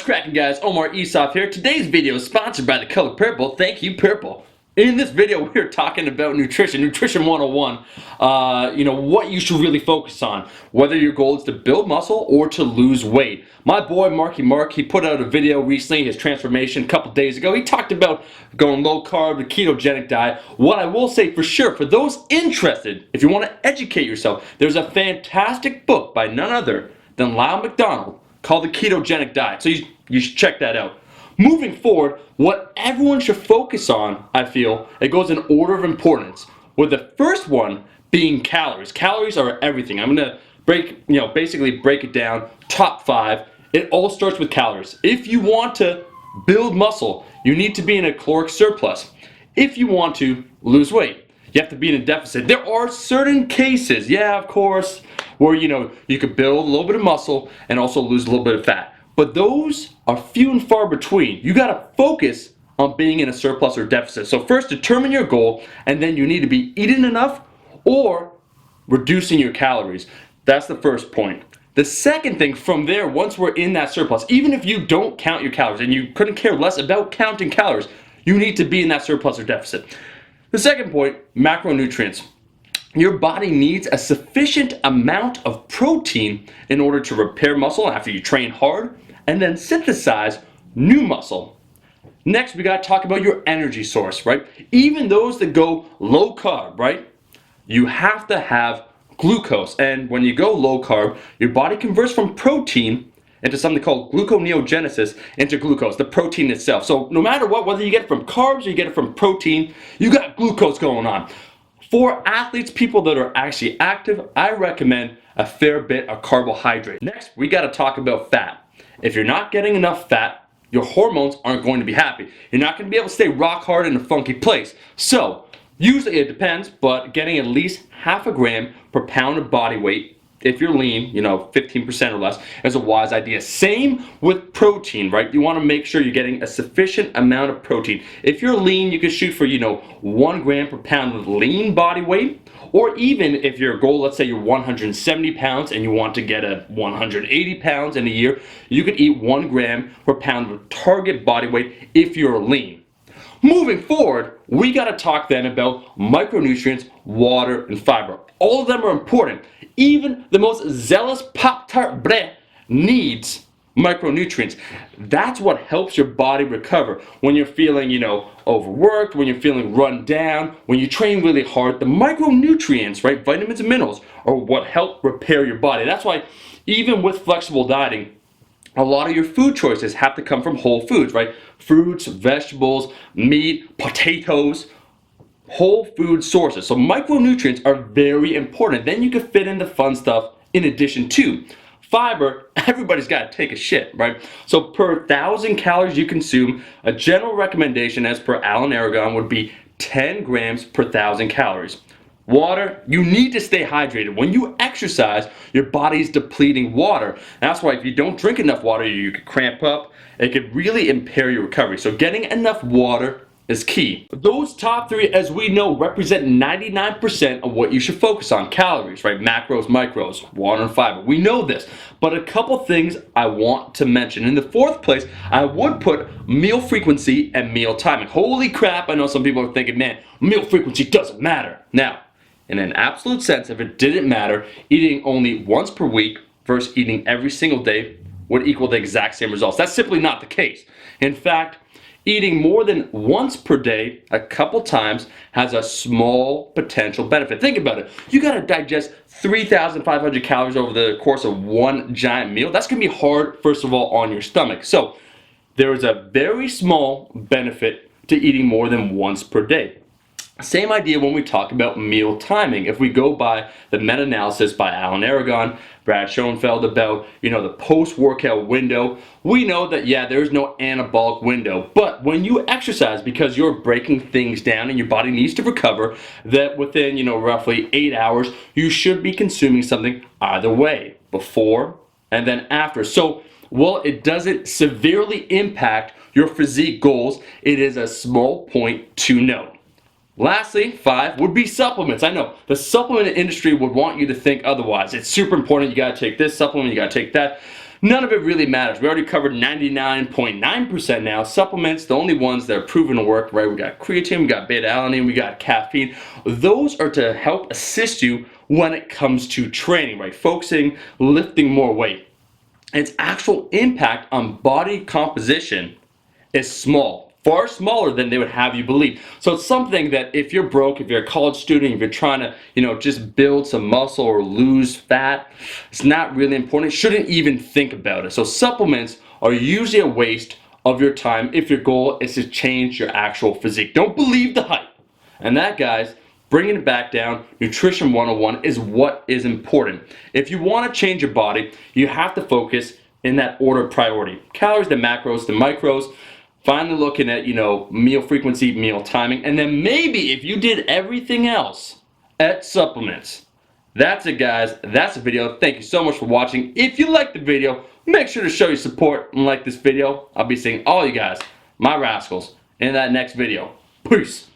What's cracking, guys? Omar Esop here. Today's video is sponsored by the color purple. Thank you, purple. In this video, we're talking about nutrition 101. What you should really focus on, whether your goal is to build muscle or to lose weight. My boy Mark, he put out a video recently, his transformation a couple days ago. He talked about going low carb, the ketogenic diet. What I will say for sure, for those interested, if you want to educate yourself, there's a fantastic book by none other than Lyle McDonald called The Ketogenic Diet. So you should check that out. Moving forward, what everyone should focus on, I feel, it goes in order of importance. With the first one being calories. Calories are everything. I'm gonna basically break it down. Top 5. It all starts with calories. If you want to build muscle, you need to be in a caloric surplus. If you want to lose weight, you have to be in a deficit. There are certain cases, yeah, of course, where you could build a little bit of muscle and also lose a little bit of fat. But those are few and far between. You gotta focus on being in a surplus or deficit. So first determine your goal, and then you need to be eating enough or reducing your calories. That's the first point. The second thing from there, once we're in that surplus, even if you don't count your calories and you couldn't care less about counting calories, you need to be in that surplus or deficit. The second point, macronutrients. Your body needs a sufficient amount of protein in order to repair muscle after you train hard and then synthesize new muscle. Next, we got to talk about your energy source, right? Even those that go low carb, right? You have to have glucose. And when you go low carb, your body converts from protein into something called gluconeogenesis into glucose, the protein itself. So no matter what, whether you get it from carbs or you get it from protein, you got glucose going on. For athletes, people that are actually active, I recommend a fair bit of carbohydrate. Next, we got to talk about fat. If you're not getting enough fat, your hormones aren't going to be happy. You're not going to be able to stay rock hard in a funky place. So, usually it depends, but getting at least half a gram per pound of body weight, if you're lean, 15% or less, is a wise idea. Same with protein, right? You want to make sure you're getting a sufficient amount of protein. If you're lean, you can shoot for, 1 gram per pound of lean body weight. Or even if your goal, let's say you're 170 pounds and you want to get a 180 pounds in a year, you could eat 1 gram per pound of target body weight if you're lean. Moving forward, we got to talk then about micronutrients, water, and fiber. All of them are important. Even the most zealous Pop-Tart bre needs micronutrients. That's what helps your body recover. When you're feeling, overworked, when you're feeling run down, when you train really hard, the micronutrients, right, vitamins and minerals, are what help repair your body. That's why even with flexible dieting, a lot of your food choices have to come from whole foods, right? Fruits, vegetables, meat, potatoes, whole food sources. So micronutrients are very important. Then you can fit in the fun stuff in addition to fiber. Everybody's got to take a shit, right? So per 1,000 calories you consume, a general recommendation as per Alan Aragon would be 10 grams per 1,000 calories. Water, you need to stay hydrated. When you exercise, your body's depleting water. That's why if you don't drink enough water, you could cramp up. It could really impair your recovery. So getting enough water is key. Those top 3, as we know, represent 99% of what you should focus on. Calories, right? Macros, micros, water, and fiber. We know this. But a couple things I want to mention. In the 4th place, I would put meal frequency and meal timing. Holy crap, I know some people are thinking, man, meal frequency doesn't matter. Now, in an absolute sense, if it didn't matter, eating only once per week versus eating every single day would equal the exact same results. That's simply not the case. In fact, eating more than once per day, a couple times, has a small potential benefit. Think about it. You got to digest 3,500 calories over the course of one giant meal. That's going to be hard, first of all, on your stomach. So there is a very small benefit to eating more than once per day. Same idea when we talk about meal timing. If we go by the meta-analysis by Alan Aragon, Brad Schoenfeld about, the post-workout window, we know that, there's no anabolic window. But when you exercise, because you're breaking things down and your body needs to recover, that within, roughly 8 hours, you should be consuming something either way, before and then after. So, while it doesn't severely impact your physique goals, it is a small point to note. Lastly, 5 would be supplements. I know the supplement industry would want you to think otherwise. It's super important. You got to take this supplement, you got to take that. None of it really matters. We already covered 99.9% now. Supplements, the only ones that are proven to work, right? We got creatine, we got beta-alanine, we got caffeine. Those are to help assist you when it comes to training, right? Focusing, lifting more weight. Its actual impact on body composition is small, far smaller than they would have you believe. So it's something that if you're broke, if you're a college student, if you're trying to, just build some muscle or lose fat, it's not really important. You shouldn't even think about it. So supplements are usually a waste of your time if your goal is to change your actual physique. Don't believe the hype. And that, guys, bringing it back down, Nutrition 101 is what is important. If you want to change your body, you have to focus in that order of priority. Calories, the macros, the micros. Finally looking at, meal frequency, meal timing, and then maybe if you did everything else at supplements. That's it, guys. That's the video. Thank you so much for watching. If you liked the video, make sure to show your support and like this video. I'll be seeing all you guys, my rascals, in that next video. Peace.